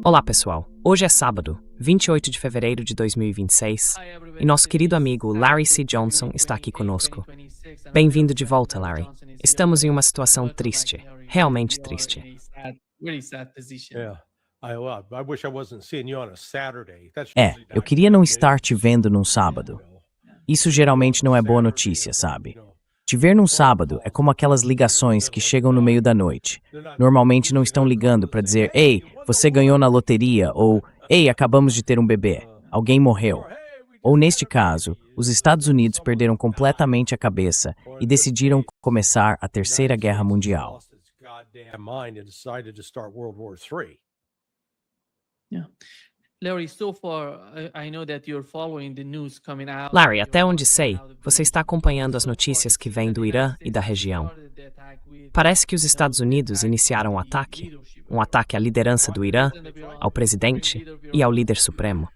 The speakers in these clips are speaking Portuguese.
Olá, pessoal. Hoje é sábado, 28 de fevereiro de 2026, e nosso querido amigo Larry C. Johnson está aqui conosco. Bem-vindo de volta, Larry. Estamos em uma situação triste, realmente triste. Eu queria não estar te vendo num sábado. Isso geralmente não é boa notícia, sabe? Te ver num sábado é como aquelas ligações que chegam no meio da noite. Normalmente não estão ligando para dizer, ei, você ganhou na loteria, ou ei, acabamos de ter um bebê, alguém morreu. Ou neste caso, os Estados Unidos perderam completamente a cabeça e decidiram começar a Terceira Guerra Mundial. Larry, até onde sei, você está acompanhando as notícias que vêm do Irã e da região. Parece que os Estados Unidos iniciaram um ataque à liderança do Irã, ao presidente e ao líder supremo.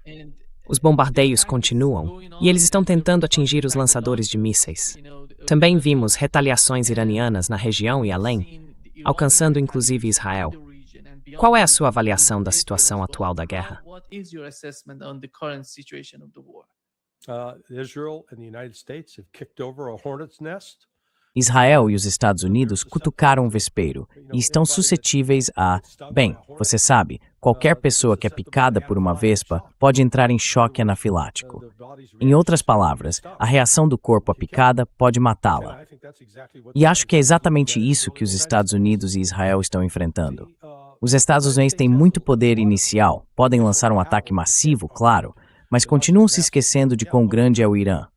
Os bombardeios continuam e eles estão tentando atingir os lançadores de mísseis. Também vimos retaliações iranianas na região e além, alcançando inclusive Israel. Qual é a sua avaliação da situação atual da guerra? Israel e os Estados Unidos cutucaram o vespeiro e estão suscetíveis a... Bem, você sabe, qualquer pessoa que é picada por uma vespa pode entrar em choque anafilático. Em outras palavras, a reação do corpo à picada pode matá-la. E acho que é exatamente isso que os Estados Unidos e Israel estão enfrentando. Os Estados Unidos têm muito poder inicial, podem lançar um ataque massivo, claro, mas continuam se esquecendo de quão grande é o Irã.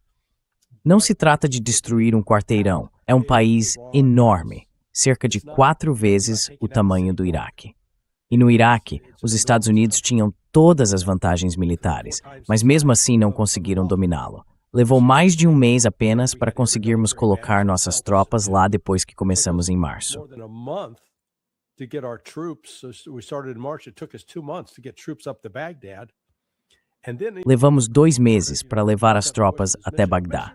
Não se trata de destruir um quarteirão, é um país enorme, cerca de 4 vezes o tamanho do Iraque. E no Iraque, os Estados Unidos tinham todas as vantagens militares, mas mesmo assim não conseguiram dominá-lo. Levou mais de um mês apenas para conseguirmos colocar nossas tropas lá depois que começamos em março. Levamos 2 meses para levar as tropas até Bagdá.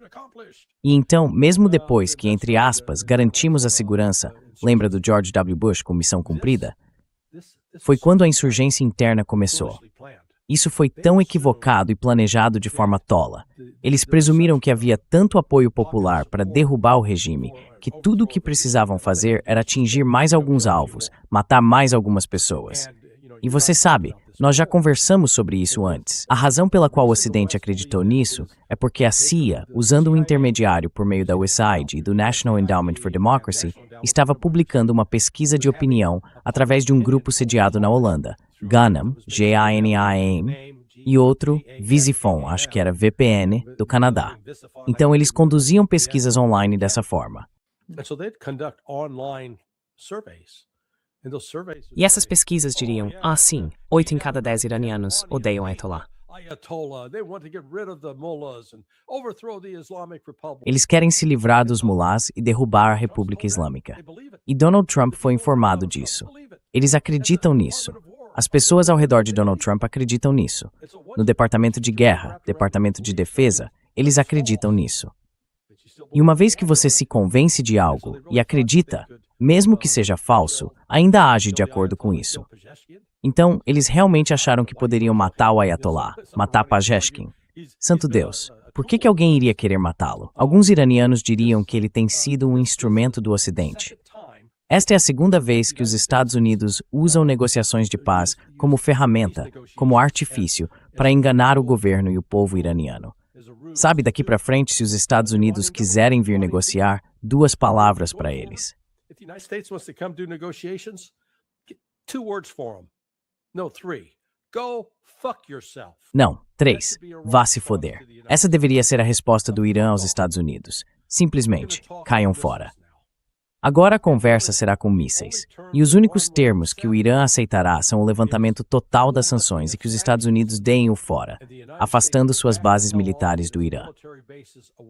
E então, mesmo depois que, entre aspas, garantimos a segurança, lembra do George W. Bush com missão cumprida? Foi quando a insurgência interna começou. Isso foi tão equivocado e planejado de forma tola. Eles presumiram que havia tanto apoio popular para derrubar o regime, que tudo o que precisavam fazer era atingir mais alguns alvos, matar mais algumas pessoas. E você sabe, nós já conversamos sobre isso antes. A razão pela qual o Ocidente acreditou nisso é porque a CIA, usando um intermediário por meio da USAID e do National Endowment for Democracy, estava publicando uma pesquisa de opinião através de um grupo sediado na Holanda, GANAM, G-A-N-A-M, e outro, Visifone, acho que era VPN, do Canadá. Então eles conduziam pesquisas online dessa forma. E essas pesquisas diriam, sim, 8 em cada 10 iranianos odeiam Ayatollah. Eles querem se livrar dos mulás e derrubar a República Islâmica. E Donald Trump foi informado disso. Eles acreditam nisso. As pessoas ao redor de Donald Trump acreditam nisso. No Departamento de Guerra, Departamento de Defesa, eles acreditam nisso. E uma vez que você se convence de algo e acredita, mesmo que seja falso, ainda age de acordo com isso. Então, eles realmente acharam que poderiam matar o Ayatollah, matar Pezeshkian. Santo Deus, por que alguém iria querer matá-lo? Alguns iranianos diriam que ele tem sido um instrumento do Ocidente. Esta é a segunda vez que os Estados Unidos usam negociações de paz como ferramenta, como artifício, para enganar o governo e o povo iraniano. Sabe, daqui para frente, se os Estados Unidos quiserem vir negociar, 2 palavras para eles. Não, 3. Vá se foder. Essa deveria ser a resposta do Irã aos Estados Unidos. Simplesmente, caiam fora. Agora a conversa será com mísseis. E os únicos termos que o Irã aceitará são o levantamento total das sanções e que os Estados Unidos deem o fora, afastando suas bases militares do Irã.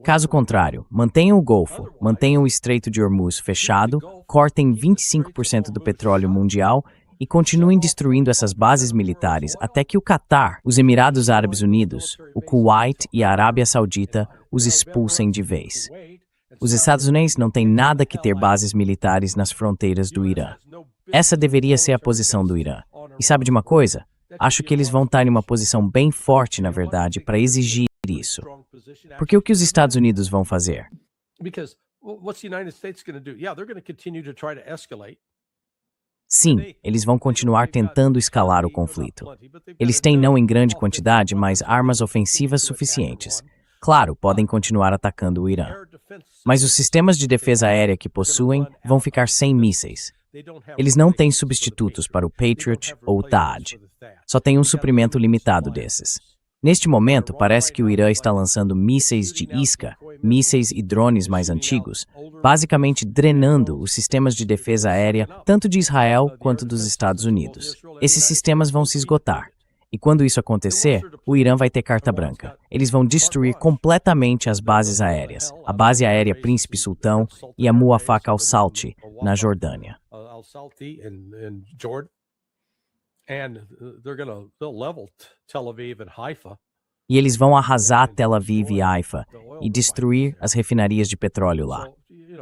Caso contrário, mantenham o Golfo, mantenham o Estreito de Hormuz fechado, cortem 25% do petróleo mundial e continuem destruindo essas bases militares até que o Catar, os Emirados Árabes Unidos, o Kuwait e a Arábia Saudita os expulsem de vez. Os Estados Unidos não têm nada que ter bases militares nas fronteiras do Irã. Essa deveria ser a posição do Irã. E sabe de uma coisa? acho que eles vão estar em uma posição bem forte, na verdade, para exigir isso. Porque o que os Estados Unidos vão fazer? Sim, eles vão continuar tentando escalar o conflito. Eles têm não em grande quantidade, mas armas ofensivas suficientes. Claro, podem continuar atacando o Irã. Mas os sistemas de defesa aérea que possuem vão ficar sem mísseis. Eles não têm substitutos para o Patriot ou o THAAD. Só tem um suprimento limitado desses. Neste momento, parece que o Irã está lançando mísseis de isca, mísseis e drones mais antigos, basicamente drenando os sistemas de defesa aérea tanto de Israel quanto dos Estados Unidos. Esses sistemas vão se esgotar. E quando isso acontecer, o Irã vai ter carta branca. Eles vão destruir completamente as bases aéreas, a base aérea Príncipe Sultão e a Muwafaq al-Salti, na Jordânia. E eles vão arrasar Tel Aviv e Haifa e destruir as refinarias de petróleo lá.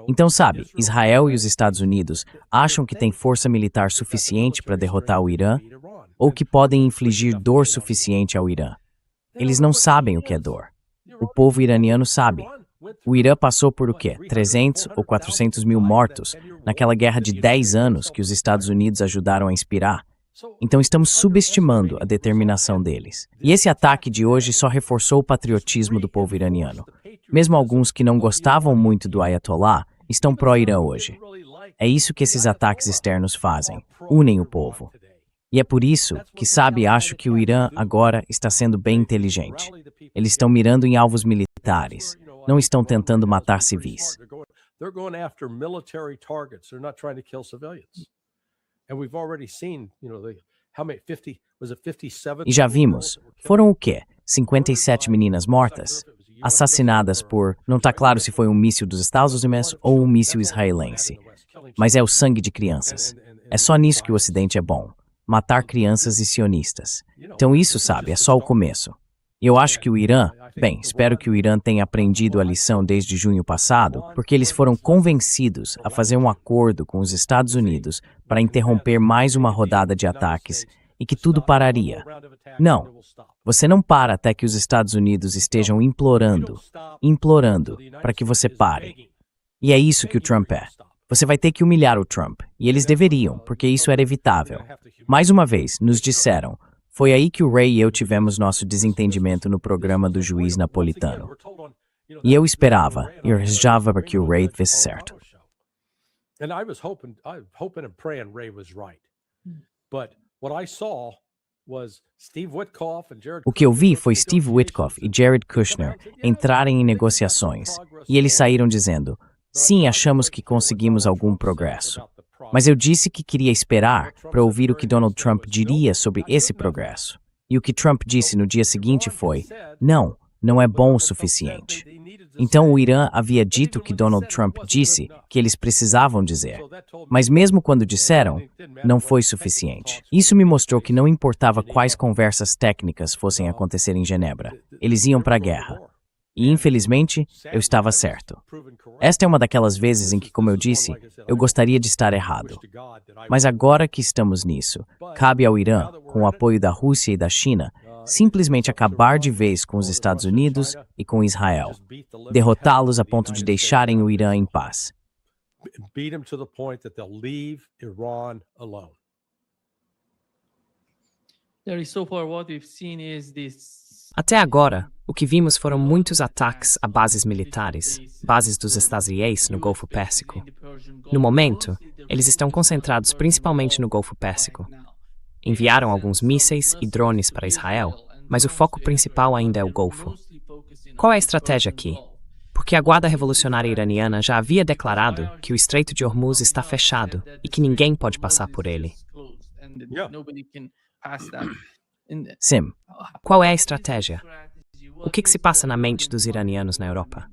Então, sabe, Israel e os Estados Unidos acham que têm força militar suficiente para derrotar o Irã ou que podem infligir dor suficiente ao Irã. Eles não sabem o que é dor. O povo iraniano sabe. O Irã passou por o quê? 300 ou 400 mil mortos naquela guerra de 10 anos que os Estados Unidos ajudaram a inspirar. Então estamos subestimando a determinação deles. E esse ataque de hoje só reforçou o patriotismo do povo iraniano. Mesmo alguns que não gostavam muito do Ayatollah estão pró-Irã hoje. É isso que esses ataques externos fazem, unem o povo. E é por isso que, sabe, acho que o Irã agora está sendo bem inteligente. Eles estão mirando em alvos militares, não estão tentando matar civis. E já vimos, foram o quê? 57 meninas mortas? Assassinadas por, não está claro se foi um míssil dos Estados Unidos ou um míssil israelense. Mas é o sangue de crianças. É só nisso que o Ocidente é bom. Matar crianças e sionistas. Então isso, sabe, é só o começo. E eu acho que o Irã, bem, espero que o Irã tenha aprendido a lição desde junho passado, porque eles foram convencidos a fazer um acordo com os Estados Unidos para interromper mais uma rodada de ataques e que tudo pararia. Não, você não para até que os Estados Unidos estejam implorando para que você pare. E é isso que o Trump é. Você vai ter que humilhar o Trump, e eles deveriam, porque isso era evitável. Mais uma vez, nos disseram, foi aí que o Ray e eu tivemos nosso desentendimento no programa do juiz napolitano. E eu esperava, e rezava para que o Ray fizesse certo. O que eu vi foi Steve Witkoff e Jared Kushner entrarem em negociações, e eles saíram dizendo, sim, achamos que conseguimos algum progresso. Mas eu disse que queria esperar para ouvir o que Donald Trump diria sobre esse progresso. E o que Trump disse no dia seguinte foi, não é bom o suficiente. Então o Irã havia dito o que Donald Trump disse que eles precisavam dizer. Mas mesmo quando disseram, não foi suficiente. Isso me mostrou que não importava quais conversas técnicas fossem acontecer em Genebra, eles iam para a guerra. E, infelizmente, eu estava certo. Esta é uma daquelas vezes em que, como eu disse, eu gostaria de estar errado. Mas agora que estamos nisso, cabe ao Irã, com o apoio da Rússia e da China, simplesmente acabar de vez com os Estados Unidos e com Israel. Derrotá-los a ponto de deixarem o Irã em paz. Até agora, o que vimos foram muitos ataques a bases militares, bases dos estados no Golfo Pérsico. No momento, eles estão concentrados principalmente no Golfo Pérsico. Enviaram alguns mísseis e drones para Israel, mas o foco principal ainda é o Golfo. Qual é a estratégia aqui? Porque a Guarda Revolucionária Iraniana já havia declarado que o Estreito de Hormuz está fechado e que ninguém pode passar por ele. Sim. Qual é a estratégia? O que se passa na mente dos iranianos na Europa?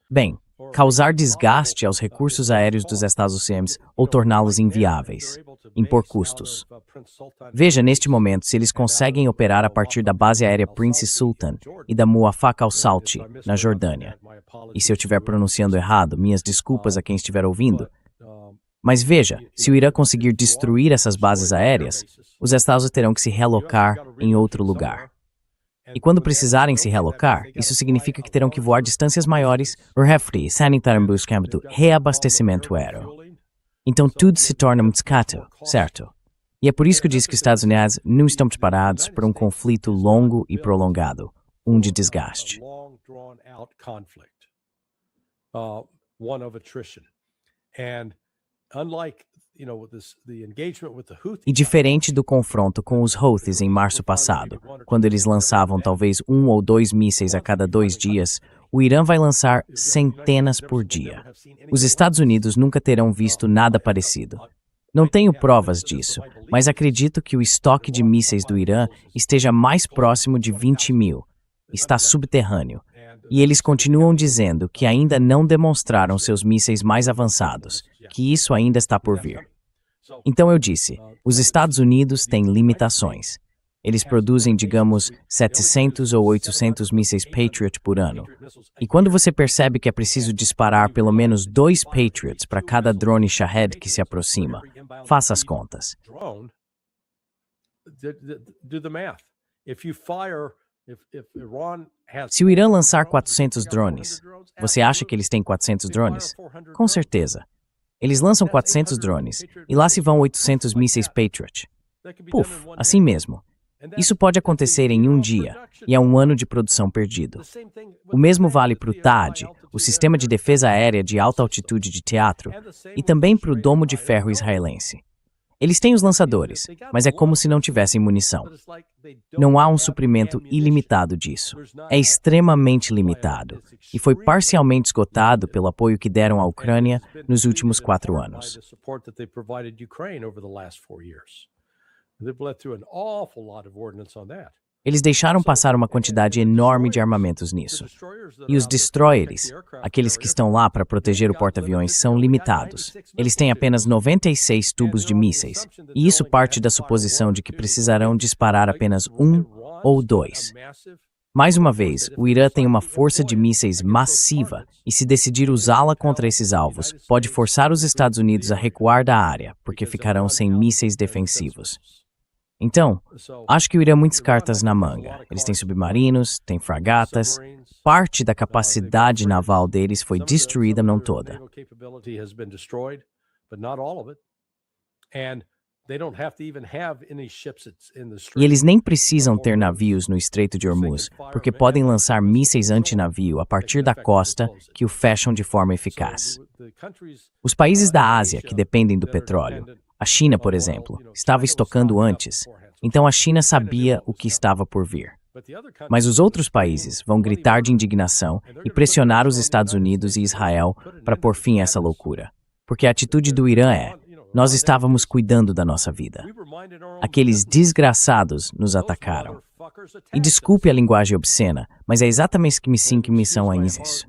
Bem, causar desgaste aos recursos aéreos dos Estados Unidos ou torná-los inviáveis, impor custos. Veja neste momento se eles conseguem operar a partir da base aérea Prince Sultan e da Muwafaq al-Salti, na Jordânia. E se eu estiver pronunciando errado, minhas desculpas a quem estiver ouvindo, Mas veja, se o Irã conseguir destruir essas bases aéreas, os Estados terão que se realocar em outro lugar. E quando precisarem se realocar, isso significa que terão que voar distâncias maiores ou refri, sanitar em busca do reabastecimento aéreo. Então tudo se torna muito caro, certo? E é por isso que eu disse que os Estados Unidos não estão preparados para um conflito longo e prolongado, de desgaste. E diferente do confronto com os Houthis em março passado, quando eles lançavam talvez 1 ou 2 mísseis a cada 2 dias, o Irã vai lançar centenas por dia. Os Estados Unidos nunca terão visto nada parecido. Não tenho provas disso, mas acredito que o estoque de mísseis do Irã esteja mais próximo de 20 mil. Está subterrâneo. E eles continuam dizendo que ainda não demonstraram seus mísseis mais avançados, que isso ainda está por vir. Então eu disse, os Estados Unidos têm limitações. Eles produzem, digamos, 700 ou 800 mísseis Patriot por ano. E quando você percebe que é preciso disparar pelo menos 2 Patriots para cada drone Shahed que se aproxima, faça as contas. Se o Irã lançar 400 drones, você acha que eles têm 400 drones? Com certeza. Eles lançam 400 drones, e lá se vão 800 mísseis Patriot. Puf, assim mesmo. Isso pode acontecer em um dia, e é um ano de produção perdido. O mesmo vale para o THAAD, o Sistema de Defesa Aérea de Alta Altitude de Teatro, e também para o Domo de Ferro israelense. Eles têm os lançadores, mas é como se não tivessem munição. Não há um suprimento ilimitado disso. É extremamente limitado, e foi parcialmente esgotado pelo apoio que deram à Ucrânia nos últimos 4 anos. Eles deixaram passar uma quantidade enorme de armamentos nisso. E os destroyers, aqueles que estão lá para proteger o porta-aviões, são limitados. Eles têm apenas 96 tubos de mísseis, e isso parte da suposição de que precisarão disparar apenas 1 ou 2. Mais uma vez, o Irã tem uma força de mísseis massiva, e se decidir usá-la contra esses alvos, pode forçar os Estados Unidos a recuar da área, porque ficarão sem mísseis defensivos. Então, acho que o Irã tem muitas cartas na manga. Eles têm submarinos, têm fragatas. Parte da capacidade naval deles foi destruída, não toda. E eles nem precisam ter navios no Estreito de Hormuz, porque podem lançar mísseis antinavio a partir da costa que o fecham de forma eficaz. Os países da Ásia que dependem do petróleo, a China, por exemplo, estava estocando antes, então a China sabia o que estava por vir. Mas os outros países vão gritar de indignação e pressionar os Estados Unidos e Israel para pôr fim a essa loucura. Porque a atitude do Irã é: nós estávamos cuidando da nossa vida. Aqueles desgraçados nos atacaram. E desculpe a linguagem obscena, mas é exatamente que me são a isso.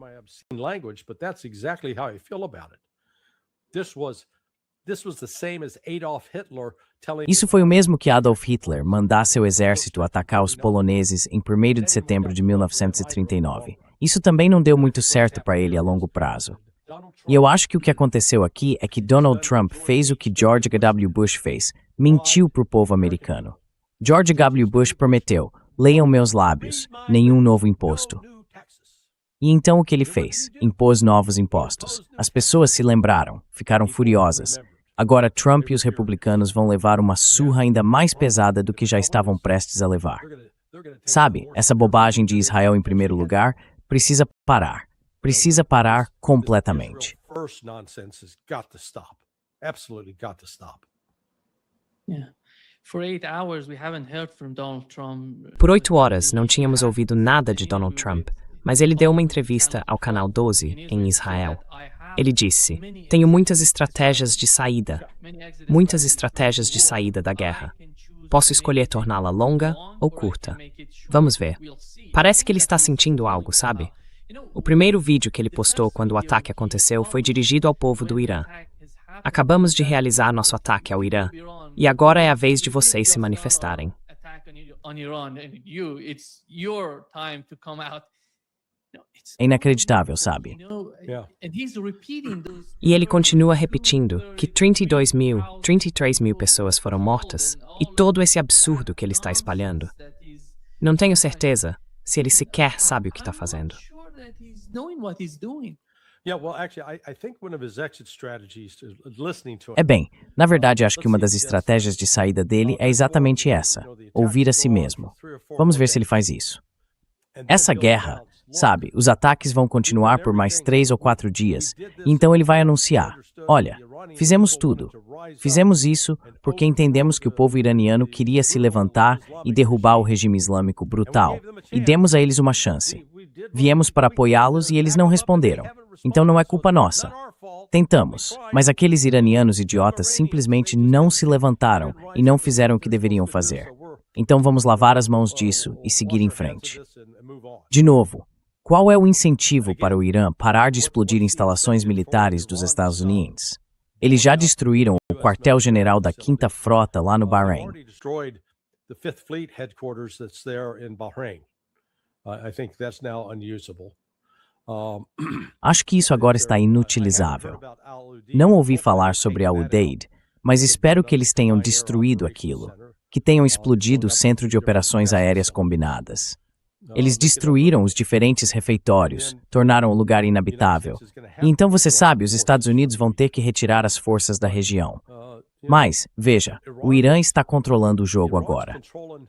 Isso foi o mesmo que Adolf Hitler mandar seu exército atacar os poloneses em 1º de setembro de 1939. Isso também não deu muito certo para ele a longo prazo. E eu acho que o que aconteceu aqui é que Donald Trump fez o que George W. Bush fez, mentiu para o povo americano. George W. Bush prometeu: leiam meus lábios, nenhum novo imposto. E então o que ele fez? Impôs novos impostos. As pessoas se lembraram, ficaram furiosas. Agora Trump e os republicanos vão levar uma surra ainda mais pesada do que já estavam prestes a levar. Sabe, essa bobagem de Israel em primeiro lugar precisa parar. Precisa parar completamente. Por 8 horas não tínhamos ouvido nada de Donald Trump, mas ele deu uma entrevista ao Canal 12 em Israel. Ele disse: tenho muitas estratégias de saída da guerra. Posso escolher torná-la longa ou curta. Vamos ver. Parece que ele está sentindo algo, sabe? O primeiro vídeo que ele postou quando o ataque aconteceu foi dirigido ao povo do Irã. Acabamos de realizar nosso ataque ao Irã, e agora é a vez de vocês se manifestarem. É inacreditável, sabe? E ele continua repetindo que 33 mil pessoas foram mortas e todo esse absurdo que ele está espalhando. Não tenho certeza se ele sequer sabe o que está fazendo. É bem, na verdade acho que uma das estratégias de saída dele é exatamente essa: ouvir a si mesmo. Vamos ver se ele faz isso. Essa guerra, sabe, os ataques vão continuar por mais 3 ou 4 dias, e então ele vai anunciar: olha, fizemos tudo. Fizemos isso porque entendemos que o povo iraniano queria se levantar e derrubar o regime islâmico brutal, e demos a eles uma chance. Viemos para apoiá-los e eles não responderam. Então não é culpa nossa. Tentamos, mas aqueles iranianos idiotas simplesmente não se levantaram e não fizeram o que deveriam fazer. Então vamos lavar as mãos disso e seguir em frente. De novo, qual é o incentivo para o Irã parar de explodir instalações militares dos Estados Unidos? Eles já destruíram o quartel-general da 5ª Frota lá no Bahrein. Acho que isso agora está inutilizável. Não ouvi falar sobre Al-Udeid, mas espero que eles tenham destruído aquilo, que tenham explodido o Centro de Operações Aéreas Combinadas. Eles destruíram os diferentes refeitórios, tornaram o lugar inabitável. E então você sabe, os Estados Unidos vão ter que retirar as forças da região. Mas, veja, o Irã está controlando o jogo agora.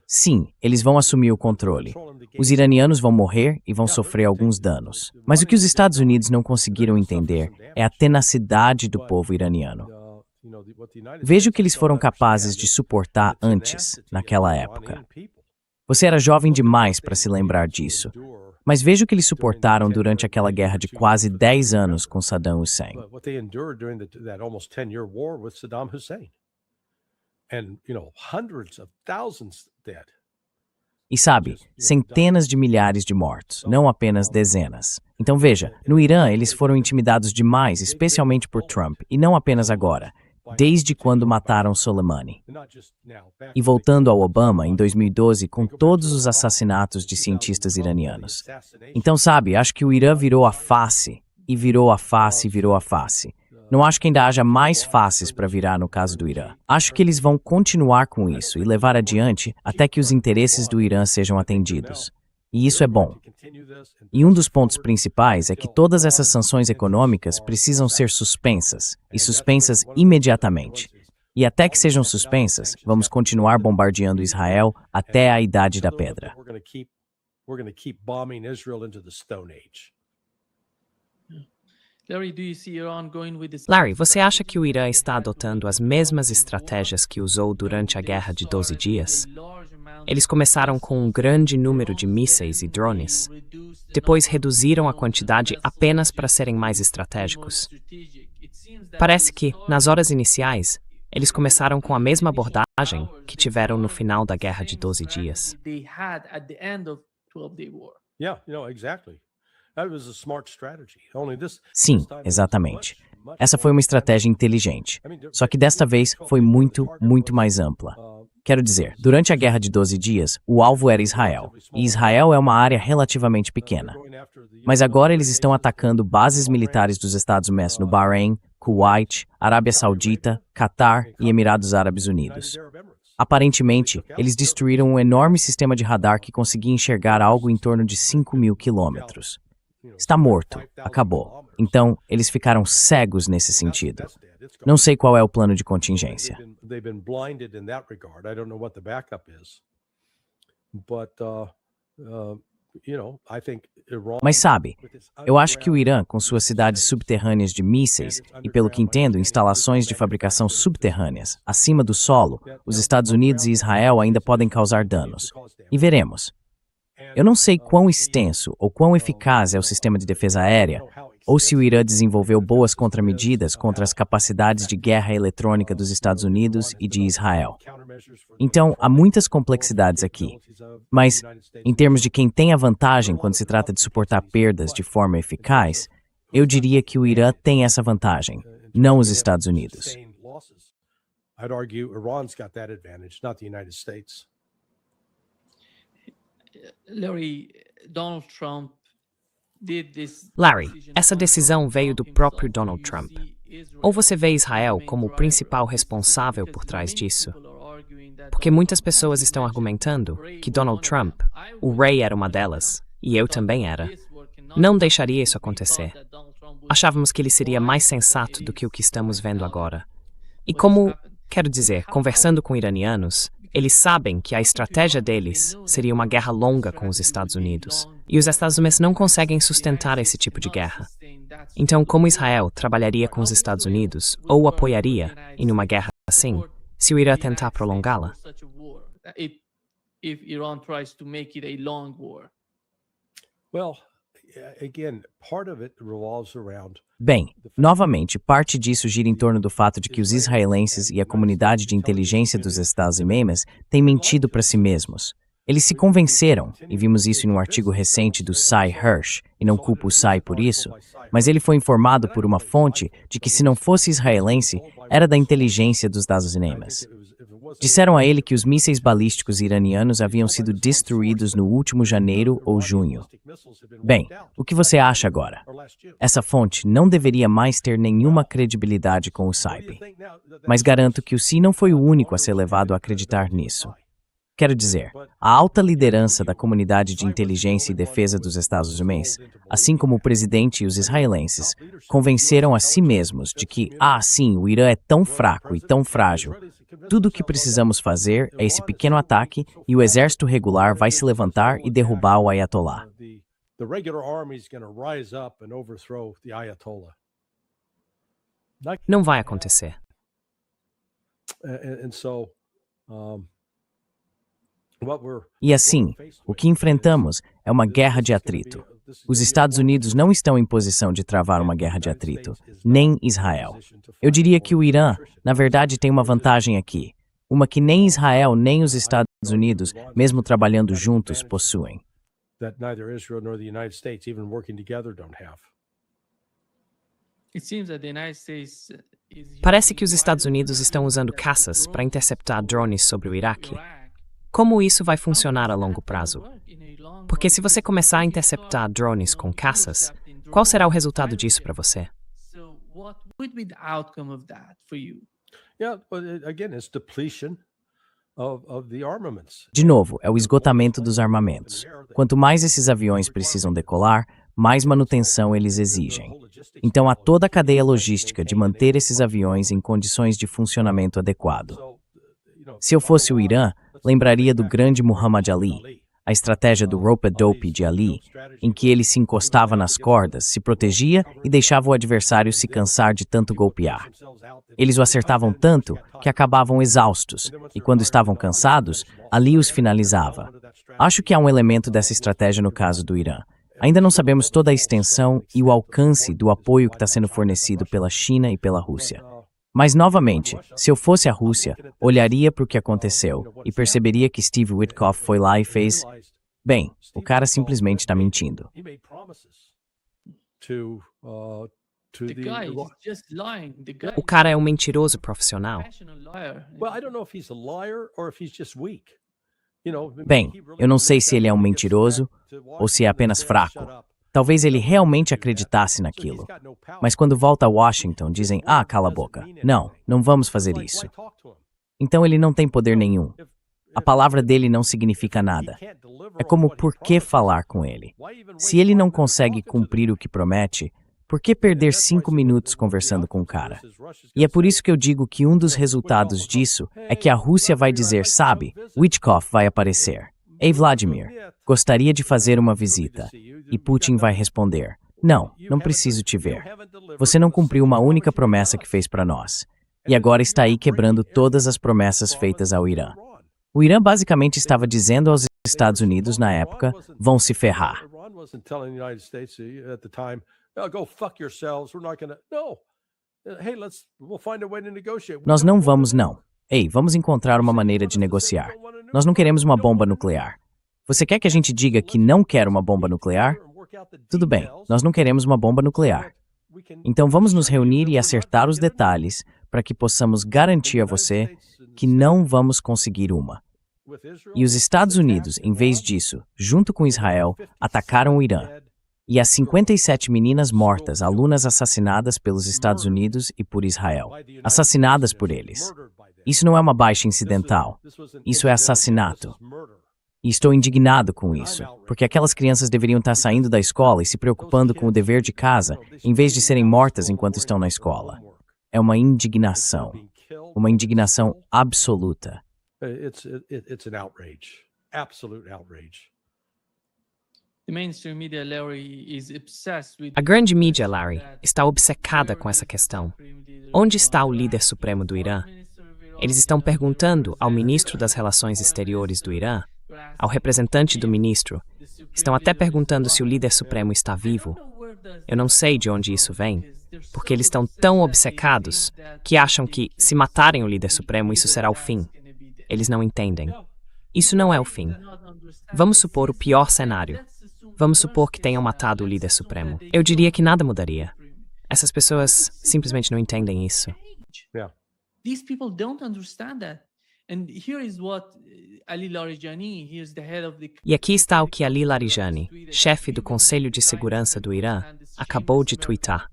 Sim, eles vão assumir o controle. Os iranianos vão morrer e vão sofrer alguns danos. Mas o que os Estados Unidos não conseguiram entender é a tenacidade do povo iraniano. Veja o que eles foram capazes de suportar antes, naquela época. Você era jovem demais para se lembrar disso. Mas veja o que eles suportaram durante aquela guerra de quase 10 anos com Saddam Hussein. E sabe, centenas de milhares de mortos, não apenas dezenas. Então veja, no Irã eles foram intimidados demais, especialmente por Trump, e não apenas agora, desde quando mataram Soleimani. E voltando ao Obama, em 2012, com todos os assassinatos de cientistas iranianos. Então, sabe, acho que o Irã virou a face, e virou a face, e virou a face. Não acho que ainda haja mais faces para virar no caso do Irã. Acho que eles vão continuar com isso e levar adiante até que os interesses do Irã sejam atendidos. E isso é bom. E um dos pontos principais é que todas essas sanções econômicas precisam ser suspensas, e suspensas imediatamente. E até que sejam suspensas, vamos continuar bombardeando Israel até a Idade da Pedra. Larry, você acha que o Irã está adotando as mesmas estratégias que usou durante a Guerra de 12 Dias? Eles começaram com um grande número de mísseis e drones. Depois reduziram a quantidade apenas para serem mais estratégicos. Parece que, nas horas iniciais, eles começaram com a mesma abordagem que tiveram no final da Guerra de 12 Dias. Sim, exatamente. Essa foi uma estratégia inteligente. Só que desta vez foi muito, muito mais ampla. Quero dizer, durante a Guerra de 12 Dias, o alvo era Israel. E Israel é uma área relativamente pequena. Mas agora eles estão atacando bases militares dos Estados Unidos no Bahrein, Kuwait, Arábia Saudita, Catar e Emirados Árabes Unidos. Aparentemente, eles destruíram um enorme sistema de radar que conseguia enxergar algo em torno de 5.000 quilômetros. Está morto, acabou. Então, eles ficaram cegos nesse sentido. Não sei qual é o plano de contingência. Mas sabe, eu acho que o Irã, com suas cidades subterrâneas de mísseis e, pelo que entendo, instalações de fabricação subterrâneas, acima do solo, os Estados Unidos e Israel ainda podem causar danos. E veremos. Eu não sei quão extenso ou quão eficaz é o sistema de defesa aérea, ou se o Irã desenvolveu boas contramedidas contra as capacidades de guerra eletrônica dos Estados Unidos e de Israel. Então, há muitas complexidades aqui. Mas, em termos de quem tem a vantagem quando se trata de suportar perdas de forma eficaz, eu diria que o Irã tem essa vantagem, não os Estados Unidos. Larry, Donald Trump Larry, essa decisão veio do próprio Donald Trump. Ou você vê Israel como o principal responsável por trás disso? Porque muitas pessoas estão argumentando que Donald Trump, o rei, era uma delas, e eu também era. Não deixaria isso acontecer. Achávamos que ele seria mais sensato do que o que estamos vendo agora. E como, quero dizer, conversando com iranianos, eles sabem que a estratégia deles seria uma guerra longa com os Estados Unidos. E os Estados Unidos não conseguem sustentar esse tipo de guerra. Então, como Israel trabalharia com os Estados Unidos, ou apoiaria em uma guerra assim, se o Irã tentar prolongá-la? Bem, novamente, parte disso gira em torno do fato de que os israelenses e a comunidade de inteligência dos Estados Unidos têm mentido para si mesmos. Eles se convenceram, e vimos isso em um artigo recente do Sy Hersh, e não culpo o Sy por isso, mas ele foi informado por uma fonte de que se não fosse israelense, era da inteligência dos Estados Unidos. Disseram a ele que os mísseis balísticos iranianos haviam sido destruídos no último janeiro ou junho. Bem, o que você acha agora? Essa fonte não deveria mais ter nenhuma credibilidade com o SAIP. Mas garanto que o Sy não foi o único a ser levado a acreditar nisso. Quero dizer, a alta liderança da comunidade de inteligência e defesa dos Estados Unidos, assim como o presidente e os israelenses, convenceram a si mesmos de que, sim, o Irã é tão fraco e tão frágil. Tudo o que precisamos fazer é esse pequeno ataque e o exército regular vai se levantar e derrubar o Ayatollah. Não vai acontecer. E assim, o que enfrentamos é uma guerra de atrito. Os Estados Unidos não estão em posição de travar uma guerra de atrito, nem Israel. Eu diria que o Irã, na verdade, tem uma vantagem aqui, uma que nem Israel nem os Estados Unidos, mesmo trabalhando juntos, possuem. Parece que os Estados Unidos estão usando caças para interceptar drones sobre o Iraque. Como isso vai funcionar a longo prazo? Porque se você começar a interceptar drones com caças, qual será o resultado disso para você? De novo, é o esgotamento dos armamentos. Quanto mais esses aviões precisam decolar, mais manutenção eles exigem. Então há toda a cadeia logística de manter esses aviões em condições de funcionamento adequado. Se eu fosse o Irã, lembraria do grande Muhammad Ali, a estratégia do rope-a-dope de Ali, em que ele se encostava nas cordas, se protegia e deixava o adversário se cansar de tanto golpear. Eles o acertavam tanto que acabavam exaustos, e quando estavam cansados, Ali os finalizava. Acho que há um elemento dessa estratégia no caso do Irã. Ainda não sabemos toda a extensão e o alcance do apoio que está sendo fornecido pela China e pela Rússia. Mas, novamente, se eu fosse a Rússia, olharia para o que aconteceu e perceberia que Steve Witkoff foi lá e fez... Bem, o cara simplesmente está mentindo. O cara é um mentiroso profissional. Bem, eu não sei se ele é um mentiroso ou se é apenas fraco. Talvez ele realmente acreditasse naquilo. Mas quando volta a Washington, dizem, cala a boca. Não vamos fazer isso. Então ele não tem poder nenhum. A palavra dele não significa nada. É como por que falar com ele? Se ele não consegue cumprir o que promete, por que perder 5 minutos conversando com o cara? E é por isso que eu digo que um dos resultados disso é que a Rússia vai dizer, sabe, Witkoff vai aparecer. Ei, Vladimir, gostaria de fazer uma visita. E Putin vai responder, não preciso te ver. Você não cumpriu uma única promessa que fez para nós. E agora está aí quebrando todas as promessas feitas ao Irã. O Irã basicamente estava dizendo aos Estados Unidos na época, vão se ferrar. Nós não vamos, não. Ei, vamos encontrar uma maneira de negociar. Nós não queremos uma bomba nuclear. Você quer que a gente diga que não quer uma bomba nuclear? Tudo bem, nós não queremos uma bomba nuclear. Então vamos nos reunir e acertar os detalhes para que possamos garantir a você que não vamos conseguir uma. E os Estados Unidos, em vez disso, junto com Israel, atacaram o Irã. e as 57 meninas mortas, alunas assassinadas pelos Estados Unidos e por Israel. Assassinadas por eles. Isso não é uma baixa incidental. Isso é assassinato. E estou indignado com isso, porque aquelas crianças deveriam estar saindo da escola e se preocupando com o dever de casa, em vez de serem mortas enquanto estão na escola. É uma indignação absoluta. It's an outrage, absolute outrage. A grande mídia, Larry, está obcecada com essa questão. Onde está o líder supremo do Irã? Eles estão perguntando ao ministro das Relações Exteriores do Irã, ao representante do ministro, estão até perguntando se o líder supremo está vivo. Eu não sei de onde isso vem, porque eles estão tão obcecados que acham que, se matarem o líder supremo, isso será o fim. Eles não entendem. Isso não é o fim. Vamos supor o pior cenário. Vamos supor que tenham matado o líder supremo. Eu diria que nada mudaria. Essas pessoas simplesmente não entendem isso. These people don't understand that. And here is what Ali Larijani, he is the head of the... E aqui está o que Ali Larijani, chefe do Conselho de Segurança do Irã, acabou de tweetar.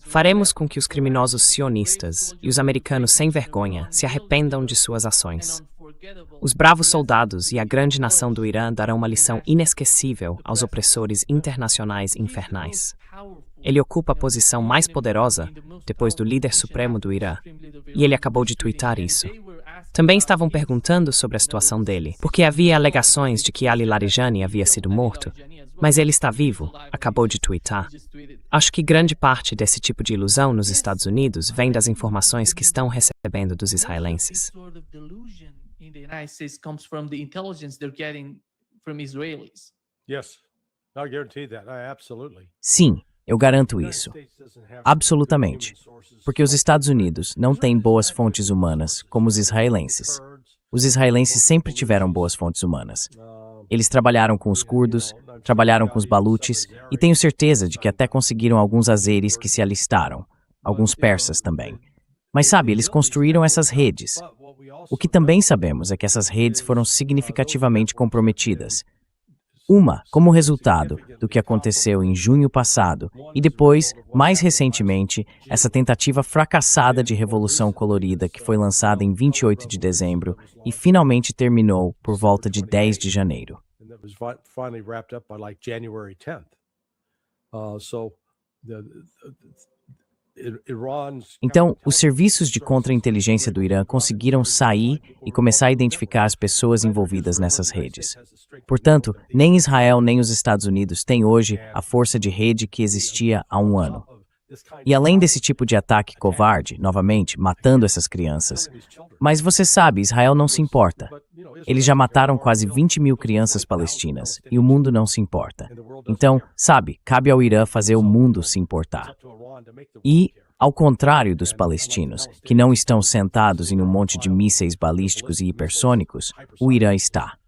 Faremos com que os criminosos sionistas e os americanos sem vergonha se arrependam de suas ações. Os bravos soldados e a grande nação do Irã darão uma lição inesquecível aos opressores internacionais infernais. Ele ocupa a posição mais poderosa depois do líder supremo do Irã, e ele acabou de tweetar isso. Também estavam perguntando sobre a situação dele, porque havia alegações de que Ali Larijani havia sido morto, mas ele está vivo, acabou de tweetar. Acho que grande parte desse tipo de ilusão nos Estados Unidos vem das informações que estão recebendo dos israelenses. Sim, eu garanto isso. Absolutamente. Porque os Estados Unidos não têm boas fontes humanas como os israelenses. Os israelenses sempre tiveram boas fontes humanas. Eles trabalharam com os curdos, trabalharam com os balutes e tenho certeza de que até conseguiram alguns azeris que se alistaram, alguns persas também. Mas sabe, eles construíram essas redes. O que também sabemos é que essas redes foram significativamente comprometidas. Uma, como resultado do que aconteceu em junho passado, e depois, mais recentemente, essa tentativa fracassada de revolução colorida que foi lançada em 28 de dezembro e finalmente terminou por volta de 10 de janeiro. Então, os serviços de contra-inteligência do Irã conseguiram sair e começar a identificar as pessoas envolvidas nessas redes. Portanto, nem Israel nem os Estados Unidos têm hoje a força de rede que existia há um ano. E além desse tipo de ataque covarde, novamente, matando essas crianças, mas você sabe, Israel não se importa. Eles já mataram quase 20 mil crianças palestinas e o mundo não se importa. Então, sabe, cabe ao Irã fazer o mundo se importar. E, ao contrário dos palestinos, que não estão sentados em um monte de mísseis balísticos e hipersônicos, o Irã está.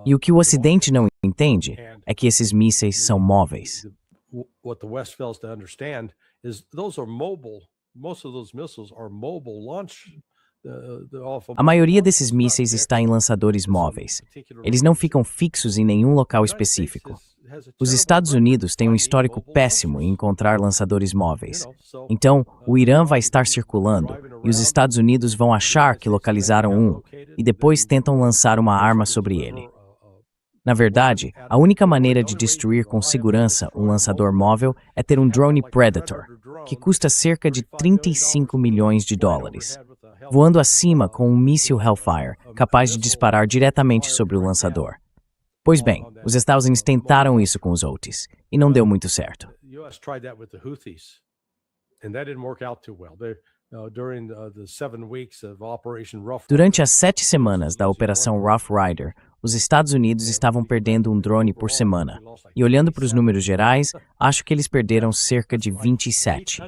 E o que o Ocidente não entende é que esses mísseis são móveis. A maioria desses mísseis está em lançadores móveis. Eles não ficam fixos em nenhum local específico. Os Estados Unidos têm um histórico péssimo em encontrar lançadores móveis. Então, o Irã vai estar circulando e os Estados Unidos vão achar que localizaram um e depois tentam lançar uma arma sobre ele. Na verdade, a única maneira de destruir com segurança um lançador móvel é ter um drone Predator, que custa cerca de $35 milhões, voando acima com um míssil Hellfire, capaz de disparar diretamente sobre o lançador. Pois bem, os Estados Unidos tentaram isso com os Houthis, e não deu muito certo. Durante as 7 semanas da Operação Rough Rider, os Estados Unidos estavam perdendo um drone por semana. E olhando para os números gerais, acho que eles perderam cerca de 27.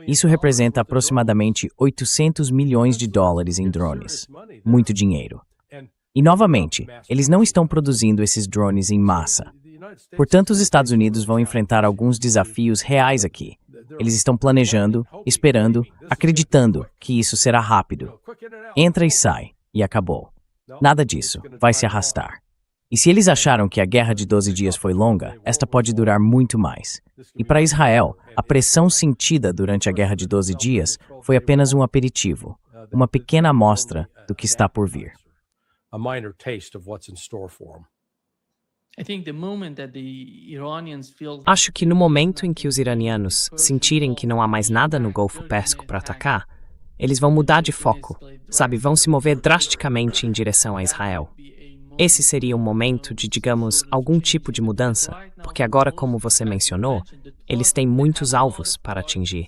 Isso representa aproximadamente $800 milhões em drones. Muito dinheiro. E, novamente, eles não estão produzindo esses drones em massa. Portanto, os Estados Unidos vão enfrentar alguns desafios reais aqui. Eles estão planejando, esperando, acreditando que isso será rápido. Entra e sai, e acabou. Nada disso, vai se arrastar. E se eles acharam que a Guerra de 12 dias foi longa, esta pode durar muito mais. E para Israel, a pressão sentida durante a Guerra de 12 dias foi apenas um aperitivo, uma pequena amostra do que está por vir. A minor taste of what's in store for them. Acho que no momento em que os iranianos sentirem que não há mais nada no Golfo Pérsico para atacar, eles vão mudar de foco, sabe? Vão se mover drasticamente em direção a Israel. Esse seria um momento de, digamos, algum tipo de mudança, porque agora, como você mencionou, eles têm muitos alvos para atingir.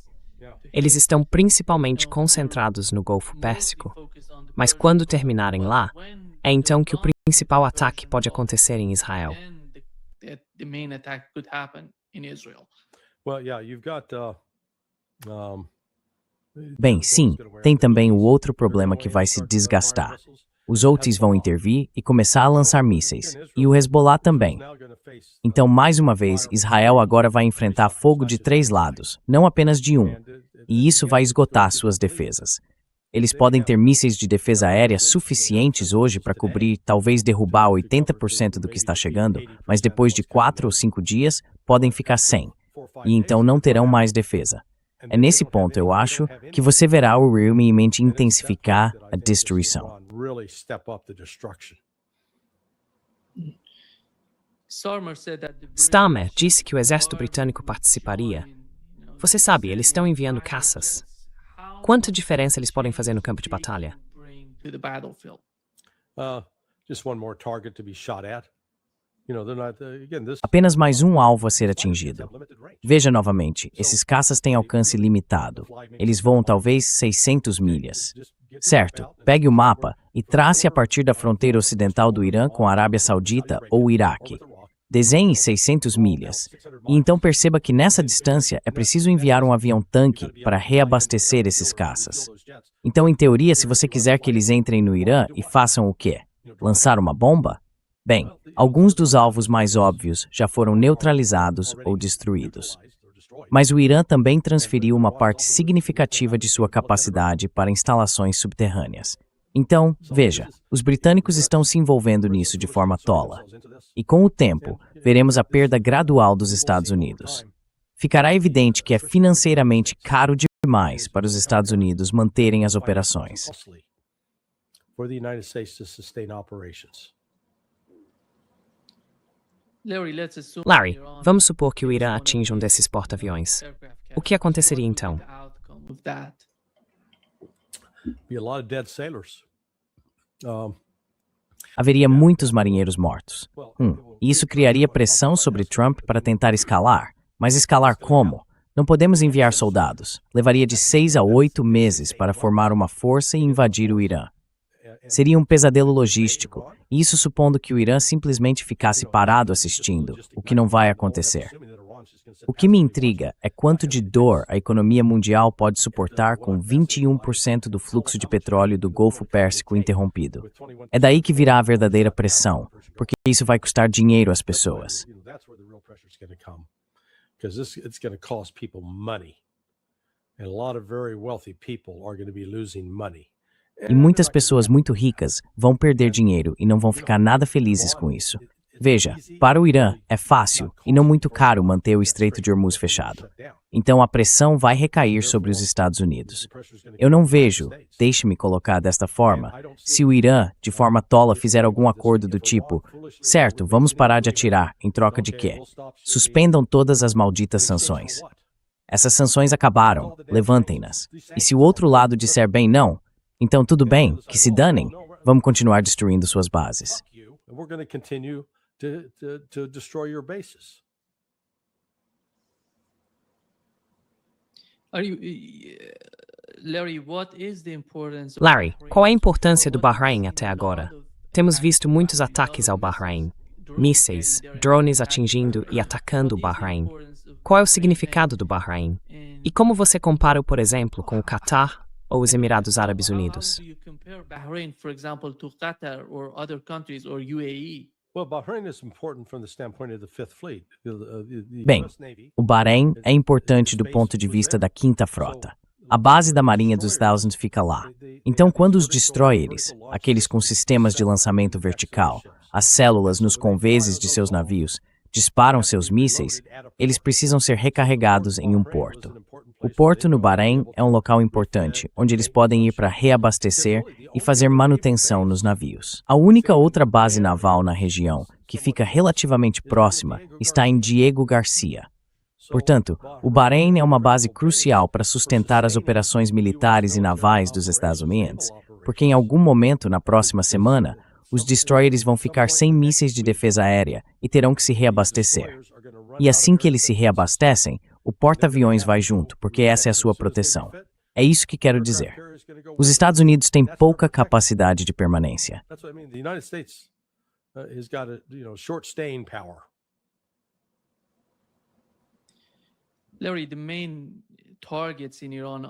Eles estão principalmente concentrados no Golfo Pérsico, mas quando terminarem lá, é então que o principal ataque pode acontecer em Israel. Well, yeah, you've got Bem, sim, tem também o outro problema que vai se desgastar. Os Houthis vão intervir e começar a lançar mísseis, e o Hezbollah também. Então, mais uma vez, Israel agora vai enfrentar fogo de 3 lados, não apenas de um, e isso vai esgotar suas defesas. Eles podem ter mísseis de defesa aérea suficientes hoje para cobrir, talvez derrubar 80% do que está chegando, mas depois de 4 ou 5 dias, podem ficar sem, e então não terão mais defesa. É nesse ponto, eu acho, que você verá o realmente intensificar a destruição. Starmer disse que o exército britânico participaria. Você sabe, eles estão enviando caças. Quanta diferença eles podem fazer no campo de batalha? Just one more target to be shot at. Apenas mais um alvo a ser atingido. Veja novamente, esses caças têm alcance limitado. Eles voam talvez 600 milhas. Certo, pegue o mapa e trace a partir da fronteira ocidental do Irã com a Arábia Saudita ou o Iraque. Desenhe 600 milhas. E então perceba que nessa distância é preciso enviar um avião-tanque para reabastecer esses caças. Então, em teoria, se você quiser que eles entrem no Irã e façam o quê? Lançar uma bomba? Bem, alguns dos alvos mais óbvios já foram neutralizados ou destruídos. Mas o Irã também transferiu uma parte significativa de sua capacidade para instalações subterrâneas. Então, veja, os britânicos estão se envolvendo nisso de forma tola. E com o tempo, veremos a perda gradual dos Estados Unidos. Ficará evidente que é financeiramente caro demais para os Estados Unidos manterem as operações. Larry, vamos supor que o Irã atinja um desses porta-aviões. O que aconteceria então? Be a lot of dead sailors. Haveria muitos marinheiros mortos. E isso criaria pressão sobre Trump para tentar escalar. Mas escalar como? Não podemos enviar soldados. Levaria de 6 a 8 meses para formar uma força e invadir o Irã. Seria um pesadelo logístico, e isso supondo que o Irã simplesmente ficasse parado assistindo, o que não vai acontecer. O que me intriga é quanto de dor a economia mundial pode suportar com 21% do fluxo de petróleo do Golfo Pérsico interrompido. É daí que virá a verdadeira pressão, porque isso vai custar dinheiro às pessoas. E muitas pessoas muito ricas vão perder dinheiro e não vão ficar nada felizes com isso. Veja, para o Irã é fácil e não muito caro manter o Estreito de Hormuz fechado. Então a pressão vai recair sobre os Estados Unidos. Eu não vejo, deixe-me colocar desta forma, se o Irã, de forma tola, fizer algum acordo do tipo, certo, vamos parar de atirar, em troca de quê? Suspendam todas as malditas sanções. Essas sanções acabaram, levantem-nas. E se o outro lado disser bem não, então tudo bem, que se danem, vamos continuar destruindo suas bases. To destroy your bases. Larry, qual é a importância do Bahrein até agora? Temos visto muitos ataques ao Bahrein. Mísseis, drones atingindo e atacando o Bahrein. Qual é o significado do Bahrein? E como você compara, por exemplo, com o Catar ou os Emirados Árabes Unidos? Bem, o Bahrein é importante do ponto de vista da Quinta Frota. A base da Marinha dos Estados Unidos fica lá. Então, quando os destroyers, aqueles com sistemas de lançamento vertical, as células nos conveses de seus navios, disparam seus mísseis, eles precisam ser recarregados em um porto. O porto no Bahrein é um local importante, onde eles podem ir para reabastecer e fazer manutenção nos navios. A única outra base naval na região, que fica relativamente próxima, está em Diego Garcia. Portanto, o Bahrein é uma base crucial para sustentar as operações militares e navais dos Estados Unidos, porque em algum momento na próxima semana, os destroyers vão ficar sem mísseis de defesa aérea e terão que se reabastecer. E assim que eles se reabastecem, o porta-aviões vai junto, porque essa é a sua proteção. É isso que quero dizer. Os Estados Unidos têm pouca capacidade de permanência.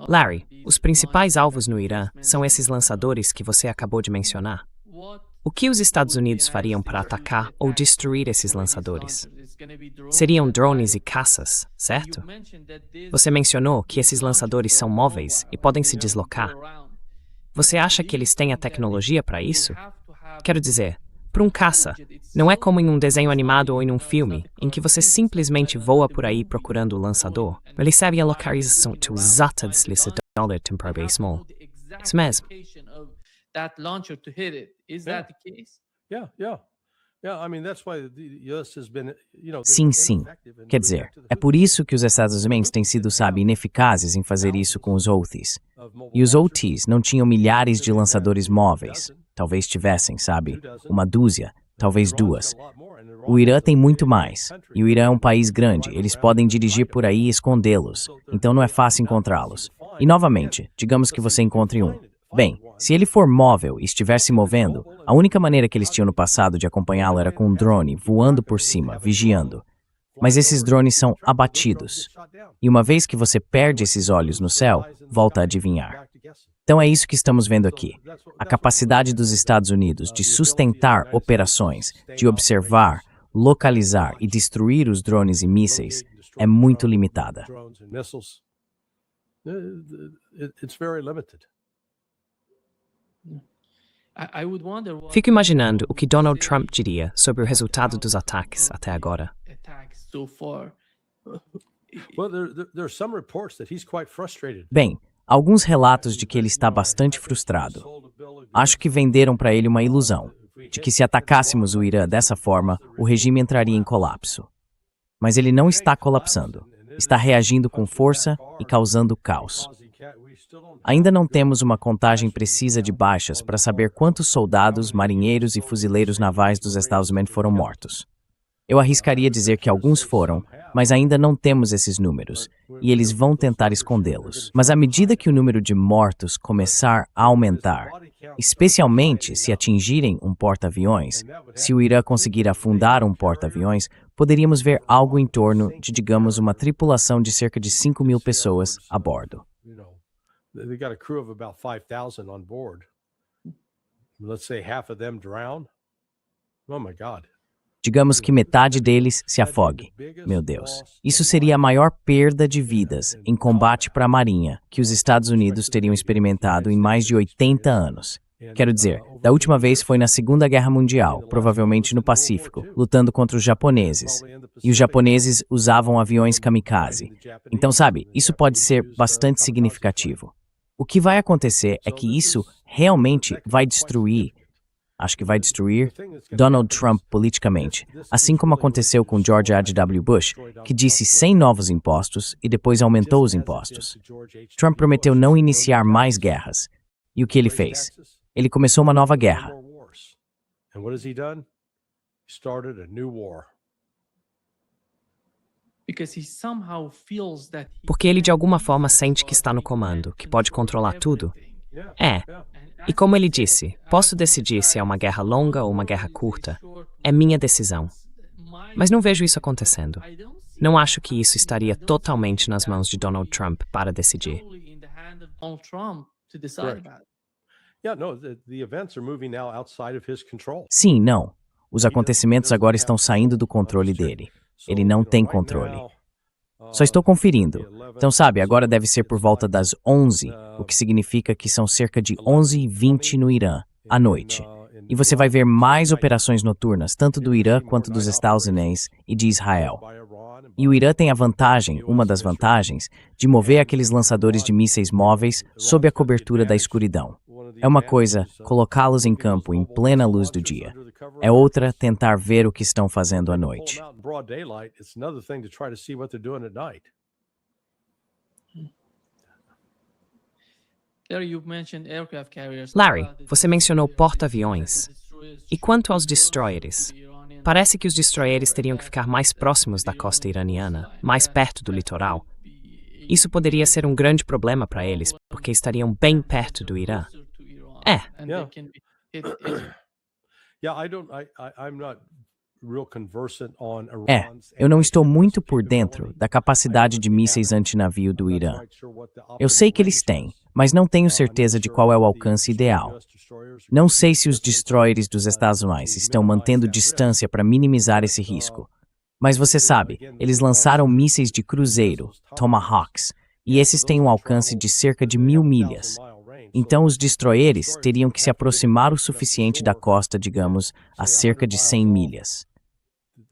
Larry, os principais alvos no Irã são esses lançadores que você acabou de mencionar. O que os Estados Unidos fariam para atacar ou destruir esses lançadores? Seriam drones e caças, certo? Você mencionou que esses lançadores são móveis e podem se deslocar. Você acha que eles têm a tecnologia para isso? Quero dizer, para um caça, não é como em um desenho animado ou em um filme, em que você simplesmente voa por aí procurando o lançador. Ele sabe a localização exata desse lançador temporário small. Isso mesmo. That launcher to hit it. Is that the case? Yeah. I mean, that's why the US has been, Sim, sim. Quer dizer, é por isso que os Estados Unidos têm sido, ineficazes em fazer isso com os Houthis. E os Houthis não tinham milhares de lançadores móveis. Talvez tivessem, uma dúzia, talvez duas. O Irã tem muito mais. E o Irã é um país grande. Eles podem dirigir por aí e escondê-los. Então não é fácil encontrá-los. E novamente, digamos que você encontre um. Bem, se ele for móvel e estiver se movendo, a única maneira que eles tinham no passado de acompanhá-lo era com um drone voando por cima, vigiando. Mas esses drones são abatidos. E uma vez que você perde esses olhos no céu, volta a adivinhar. Então é isso que estamos vendo aqui. A capacidade dos Estados Unidos de sustentar operações, de observar, localizar e destruir os drones e mísseis é muito limitada. Fico imaginando o que Donald Trump diria sobre o resultado dos ataques até agora. Bem, alguns relatos de que ele está bastante frustrado. Acho que venderam para ele uma ilusão, de que se atacássemos o Irã dessa forma, o regime entraria em colapso. Mas ele não está colapsando. Está reagindo com força e causando caos. Ainda não temos uma contagem precisa de baixas para saber quantos soldados, marinheiros e fuzileiros navais dos Estados Unidos foram mortos. Eu arriscaria dizer que alguns foram, mas ainda não temos esses números, e eles vão tentar escondê-los. Mas à medida que o número de mortos começar a aumentar, especialmente se atingirem um porta-aviões, se o Irã conseguir afundar um porta-aviões, poderíamos ver algo em torno de, digamos, uma tripulação de cerca de 5.000 pessoas a bordo. They got a crew of about 5,000 on board. Let's say half of them drown. Oh my God. Digamos que metade deles se afogue. Meu Deus. Isso seria a maior perda de vidas em combate para a Marinha que os Estados Unidos teriam experimentado em mais de 80 anos. Quero dizer, da última vez foi na Segunda Guerra Mundial, provavelmente no Pacífico, lutando contra os japoneses. E os japoneses usavam aviões kamikaze. Então, isso pode ser bastante significativo. O que vai acontecer é que isso realmente vai destruir, Donald Trump politicamente, assim como aconteceu com George H.W. Bush, que disse 100 novos impostos e depois aumentou os impostos. Trump prometeu não iniciar mais guerras. E o que ele fez? Ele começou uma nova guerra. Porque ele de alguma forma sente que está no comando, que pode controlar tudo. E como ele disse, posso decidir se é uma guerra longa ou uma guerra curta. É minha decisão. Mas não vejo isso acontecendo. Não acho que isso estaria totalmente nas mãos de Donald Trump para decidir. Sim, não. Os acontecimentos agora estão saindo do controle dele. Ele não tem controle. Só estou conferindo. Então, agora deve ser por volta das 11, o que significa que são cerca de 11h20 no Irã, à noite. E você vai ver mais operações noturnas, tanto do Irã quanto dos Estados Unidos e de Israel. E o Irã tem a vantagem, uma das vantagens, de mover aqueles lançadores de mísseis móveis sob a cobertura da escuridão. É uma coisa colocá-los em campo em plena luz do dia. É outra tentar ver o que estão fazendo à noite. Larry, você mencionou porta-aviões. E quanto aos destroyers? Parece que os destroyers teriam que ficar mais próximos da costa iraniana, mais perto do litoral. Isso poderia ser um grande problema para eles, porque estariam bem perto do Irã. É. Eu não estou muito por dentro da capacidade de mísseis antinavio do Irã. Eu sei que eles têm, mas não tenho certeza de qual é o alcance ideal. Não sei se os destroyers dos Estados Unidos estão mantendo distância para minimizar esse risco. Mas você sabe, eles lançaram mísseis de cruzeiro, Tomahawks, e esses têm um alcance de cerca de 1.000 milhas. Então os destroyers teriam que se aproximar o suficiente da costa, digamos, a cerca de 100 milhas.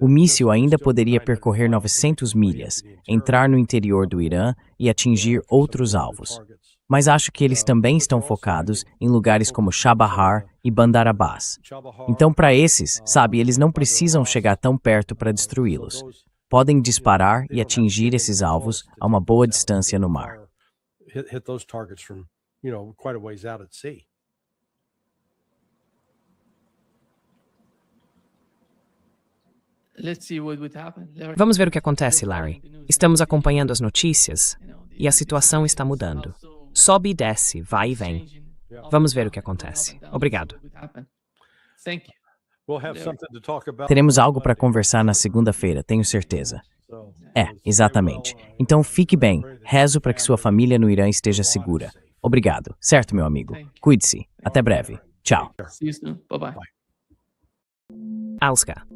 O míssil ainda poderia percorrer 900 milhas, entrar no interior do Irã e atingir outros alvos. Mas acho que eles também estão focados em lugares como Chabahar e Bandar Abbas. Então, para esses, sabe, eles não precisam chegar tão perto para destruí-los. Podem disparar e atingir esses alvos a uma boa distância no mar. Vamos ver o que acontece, Larry. Estamos acompanhando as notícias e a situação está mudando. Sobe e desce, vai e vem. Vamos ver o que acontece. Obrigado. Teremos algo para conversar na segunda-feira, tenho certeza. Exatamente. Então fique bem. Rezo para que sua família no Irã esteja segura. Obrigado. Certo, meu amigo. Cuide-se. Até breve. Tchau. Alska.